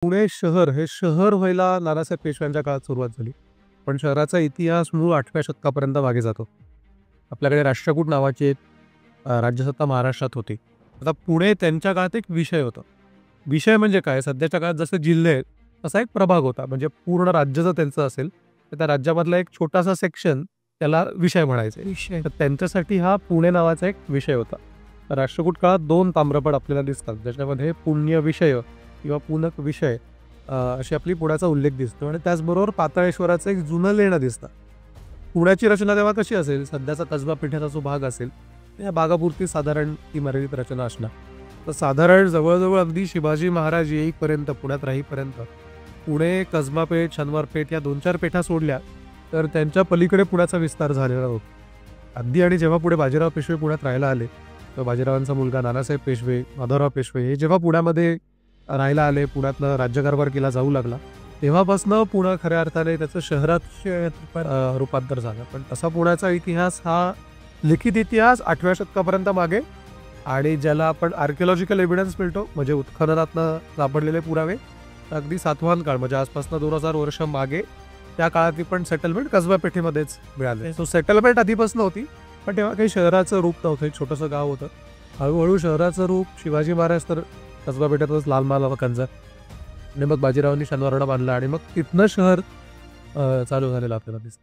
पुणे शहर हे शहर व्हायला नानासाहेब पेशव्यांच्या काळात सुरुवात झाली. पण शहराचा इतिहास मूळ 8व्या शतकापर्यंत मागे जातो. आपल्याकडे राष्ट्रकूट नावाची एक राज्यसत्ता महाराष्ट्रात होती. आता पुणे त्यांच्या काळात एक विषय होता. विषय म्हणजे काय? सध्याच्या काळात जसे जिल्हे आहेत, तसा एक प्रभाग होता. म्हणजे पूर्ण राज्य जर त्यांचं असेल, तर त्या राज्यामधला एक छोटासा सेक्शन त्याला विषय म्हणायचे. विषय. तर त्यांच्यासाठी हा पुणे नावाचा एक विषय होता. राष्ट्रकूट काळात 2 ताम्रपट आपल्याला दिसतात, ज्याच्यामध्ये पुण्य विषय किंवा पुनक विषय अशी आपली पुण्याचा उल्लेख दिसतो. आणि त्याचबरोबर पाताळेश्वराचं एक जुनं लेणं दिसतं. पुण्याची रचना तेव्हा कशी असेल? सध्याचा कसबा पेठेचा जो भाग असेल, त्या भागापुरती साधारण ती मर्यादित रचना असणार. तर साधारण जवळजवळ अगदी शिवाजी महाराज येईपर्यंत, पुण्यात राहीपर्यंत पुणे, कसबा पेठ, शनिवार पेठ या 2-4 पेठा सोडल्या तर त्यांच्या पलीकडे पुण्याचा विस्तार झालेला होता. अगदी आणि जेव्हा पुढे बाजीराव पेशवे पुण्यात राहायला आले, तर बाजीरावांचा मुलगा नानासाहेब पेशवे, माधवराव पेशवे हे जेव्हा पुण्यामध्ये राहायला आले, पुण्यातनं राज्यकारभार केला जाऊ लागला, तेव्हापासनं पुणे खऱ्या अर्थाने त्याचं शहरात रूपांतर झालं. पण तसा पुण्याचा इतिहास हा लिखित इतिहास 8व्या शतकापर्यंत मागे, आणि ज्याला आपण आर्किओलॉजिकल एव्हिडन्स मिळतो, म्हणजे उत्खननातनं सापडलेले पुरावे, अगदी सातवाहन काळ म्हणजे आसपासनं 2000 वर्ष मागे त्या काळातली पण सेटलमेंट कसबा पेठेमध्येच मिळाले. सो सेटलमेंट आधीपासून होती, पण तेव्हा काही शहराचं रूप नव्हतं, एक छोटंसं गाव होतं. हळूहळू शहराचं रूप शिवाजी महाराज तर कसबा पेठेतच लाल महाल कंजा, आणि मग बाजीरावांनी शनिवारवाडा बांधला, आणि मग तिथनं शहर चालू झालेलं आपल्याला दिसतं.